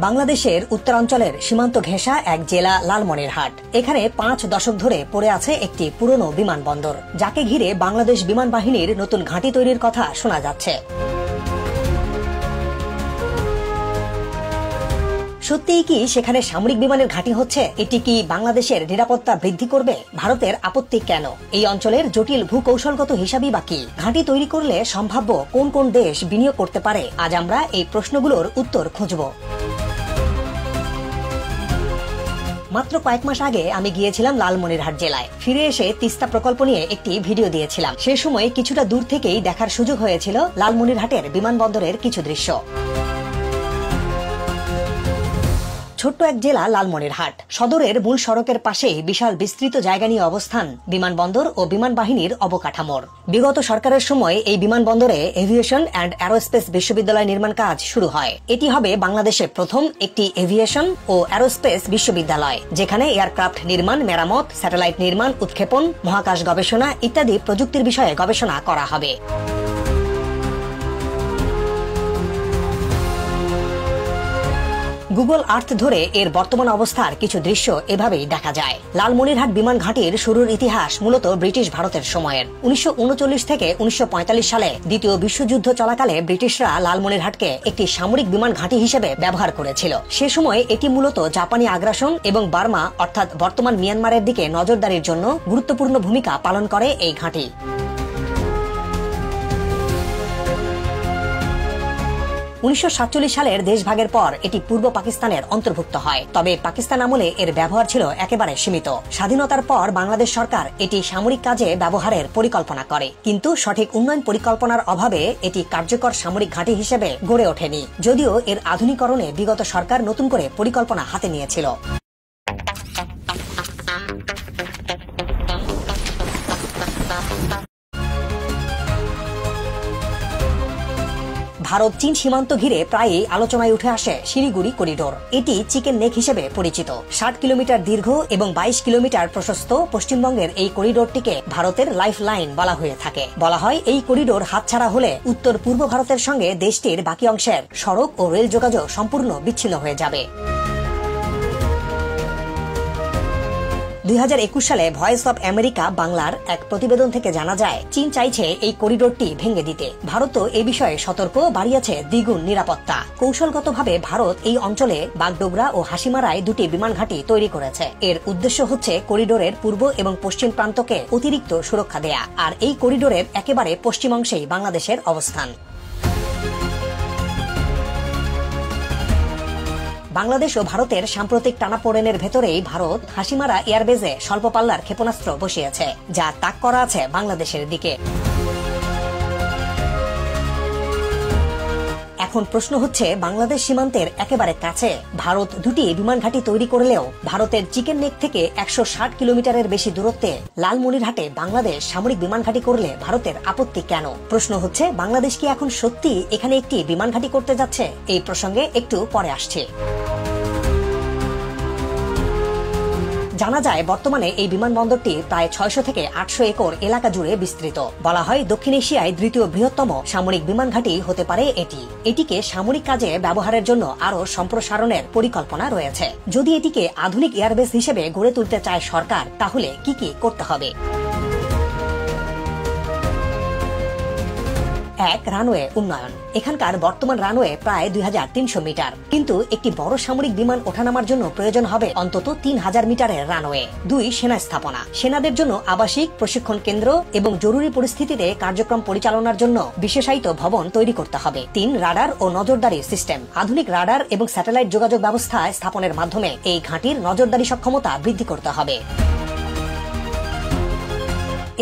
বাংলাদেশের উত্তরাঞ্চলের সীমান্ত ঘেঁষা এক জেলা লালমনিরহাট। এখানে 5 দশক ধরে পড়ে আছে একটি পুরনো বিমানবন্দর, যাকে ঘিরে বাংলাদেশ বিমান বাহিনীর নতুন ঘাঁটি তৈরির কথা শোনা যাচ্ছে। সত্যিই কি সেখানে সামরিক বিমানের ঘাঁটি হচ্ছে? এটি কি বাংলাদেশের নিরাপত্তা বৃদ্ধি করবে? ভারতের আপত্তি কেন? এই অঞ্চলের জটিল ভূকৌশলগত হিসাবই বা কি? ঘাঁটি তৈরি করলে সম্ভাব্য কোন কোন দেশ বিনিয়োগ করতে পারে? আজ আমরা এই প্রশ্নগুলোর উত্তর খুঁজব। মাত্র কয়েক মাস আগে আমি গিয়েছিলাম লালমনিরহাট জেলায়। ফিরে এসে তিস্তা প্রকল্প নিয়ে একটি ভিডিও দিয়েছিলাম। সে সময় কিছুটা দূর থেকেই দেখার সুযোগ হয়েছিল লালমনিরহাটের বিমানবন্দরের কিছু দৃশ্য। ছোট্ট এক জেলা লালমনিরহাট, সদরের মূল সড়কের পাশেই বিশাল বিস্তৃত জায়গা নিয়ে অবস্থান বিমানবন্দর ও বিমান বাহিনীর অবকাঠামোর। বিগত সরকারের সময় এই বিমানবন্দরে এভিয়েশন অ্যান্ড অ্যারোস্পেস বিশ্ববিদ্যালয় নির্মাণ কাজ শুরু হয়। এটি হবে বাংলাদেশের প্রথম একটি এভিয়েশন ও অ্যারোস্পেস বিশ্ববিদ্যালয়, যেখানে এয়ারক্রাফট নির্মাণ, মেরামত, স্যাটেলাইট নির্মাণ, উৎক্ষেপণ, মহাকাশ গবেষণা ইত্যাদি প্রযুক্তির বিষয়ে গবেষণা করা হবে। গুগল আর্থ ধরে এর বর্তমান অবস্থার কিছু দৃশ্য এভাবেই দেখা যায়। লালমনিরহাট বিমান ঘাঁটির শুরুর ইতিহাস মূলত ব্রিটিশ ভারতের সময়ের। 1939 থেকে 1945 সালে দ্বিতীয় বিশ্বযুদ্ধ চলাকালে ব্রিটিশরা লালমনিরহাটকে একটি সামরিক বিমান ঘাঁটি হিসেবে ব্যবহার করেছিল। সে সময় এটি মূলত জাপানি আগ্রাসন এবং বার্মা অর্থাৎ বর্তমান মিয়ানমারের দিকে নজরদারির জন্য গুরুত্বপূর্ণ ভূমিকা পালন করে এই ঘাঁটি। 1947 সালের দেশভাগের পর এটি পূর্ব পাকিস্তানের অন্তর্ভুক্ত হয়, তবে পাকিস্তান আমলে এর ব্যবহার ছিল একেবারে সীমিত। স্বাধীনতার পর বাংলাদেশ সরকার এটি সামরিক কাজে ব্যবহারের পরিকল্পনা করে, কিন্তু সঠিক উন্নয়ন পরিকল্পনার অভাবে এটি কার্যকর সামরিক ঘাঁটি হিসেবে গড়ে ওঠেনি, যদিও এর আধুনিকরণে বিগত সরকার নতুন করে পরিকল্পনা হাতে নিয়েছিল। ভারত চীন সীমান্ত ঘিরে প্রায়ই আলোচনায় উঠে আসে শিলিগুড়ি করিডোর। এটি চিকেন নেক হিসেবে পরিচিত। 60 কিলোমিটার দীর্ঘ এবং 22 কিলোমিটার প্রশস্ত পশ্চিমবঙ্গের এই করিডোরটিকে ভারতের লাইফ লাইন বলা হয়ে থাকে। বলা হয় এই করিডোর হাতছাড়া হলে উত্তর পূর্ব ভারতের সঙ্গে দেশটির বাকি অংশের সড়ক ও রেল যোগাযোগ সম্পূর্ণ বিচ্ছিন্ন হয়ে যাবে। 2021 সালে ভয়েস অব আমেরিকা বাংলার এক প্রতিবেদন থেকে জানা যায়, চীন চাইছে এই করিডোরটি ভেঙে দিতে। ভারতও এই বিষয়ে সতর্ক, বাড়িয়েছে দ্বিগুণ নিরাপত্তা। কৌশলগতভাবে ভারত এই অঞ্চলে বাগডোগরা ও হাসিমারায় দুটি বিমান ঘাঁটি তৈরি করেছে। এর উদ্দেশ্য হচ্ছে করিডোরের পূর্ব এবং পশ্চিম প্রান্তকে অতিরিক্ত সুরক্ষা দেয়া, আর এই করিডোরের একেবারে পশ্চিম অংশেই বাংলাদেশের অবস্থান। বাংলাদেশ ও ভারতের সাম্প্রতিক টানাপোড়েনের ভেতরেই ভারত হাসিমারা এয়ারবেজে স্বল্প পাল্লার ক্ষেপণাস্ত্র বসিয়েছে, যা তাক করা আছে বাংলাদেশের দিকে। এখন প্রশ্ন হচ্ছে, বাংলাদেশ সীমান্তের একেবারে কাছে ভারত দুটি বিমান ঘাঁটি তৈরি করলেও ভারতের চিকেন নেক থেকে 160 কিলোমিটারের বেশি দূরত্বে লালমনিরহাটে বাংলাদেশ সামরিক বিমান ঘাঁটি করলে ভারতের আপত্তি কেন? প্রশ্ন হচ্ছে, বাংলাদেশ কি এখন সত্যি এখানে একটি বিমান ঘাঁটি করতে যাচ্ছে? এই প্রসঙ্গে একটু পরে আসছে। জানা যায়, বর্তমানে এই বিমানবন্দরটি প্রায় 600 থেকে 800 একর এলাকা জুড়ে বিস্তৃত। বলা হয় দক্ষিণ এশিয়ায় দ্বিতীয় বৃহত্তম সামরিক বিমান ঘাঁটি হতে পারে এটি। এটিকে সামরিক কাজে ব্যবহারের জন্য আরো সম্প্রসারণের পরিকল্পনা রয়েছে। যদি এটিকে আধুনিক এয়ারবেস হিসেবে গড়ে তুলতে চায় সরকার, তাহলে কি কি করতে হবে? এক, রানওয়ে উন্নয়ন। এখানকার বর্তমান রানওয়ে প্রায় 2300 মিটার, কিন্তু একটি বড় সামরিক বিমান ওঠানামার জন্য প্রয়োজন হবে অন্তত 3000 মিটারের রানওয়ে। 2, সেনা স্থাপনা। সেনাদের জন্য আবাসিক, প্রশিক্ষণ কেন্দ্র এবং জরুরি পরিস্থিতিতে কার্যক্রম পরিচালনার জন্য বিশেষায়িত ভবন তৈরি করতে হবে। 3, রাডার ও নজরদারি সিস্টেম। আধুনিক রাডার এবং স্যাটেলাইট যোগাযোগ ব্যবস্থা স্থাপনের মাধ্যমে এই ঘাঁটির নজরদারি সক্ষমতা বৃদ্ধি করতে হবে।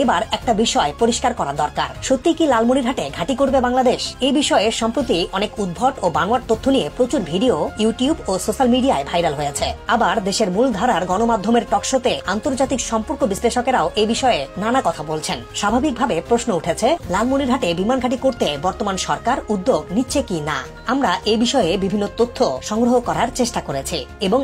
এবার একটা বিষয় পরিষ্কার করা দরকার, সত্যি কি লালমনিরহাটে ঘাঁটি করবে বাংলাদেশ? এই বিষয়ে সম্প্রতি অনেক উদ্ভট ও বানোয়াট তথ্য নিয়ে প্রচুর ভিডিও ইউটিউব ও সোশ্যাল মিডিয়ায় ভাইরাল হয়েছে। আবার দেশের মূলধারার গণমাধ্যমের টকশোতে আন্তর্জাতিক সম্পর্ক বিশ্লেষকেরাও এই বিষয়ে নানা কথা বলছেন। স্বাভাবিকভাবে প্রশ্ন উঠেছে, লালমনিরহাটে বিমান ঘাঁটি করতে বর্তমান সরকার উদ্যোগ নিচ্ছে কি না। আমরা এই বিষয়ে বিভিন্ন তথ্য সংগ্রহ করার চেষ্টা করেছি এবং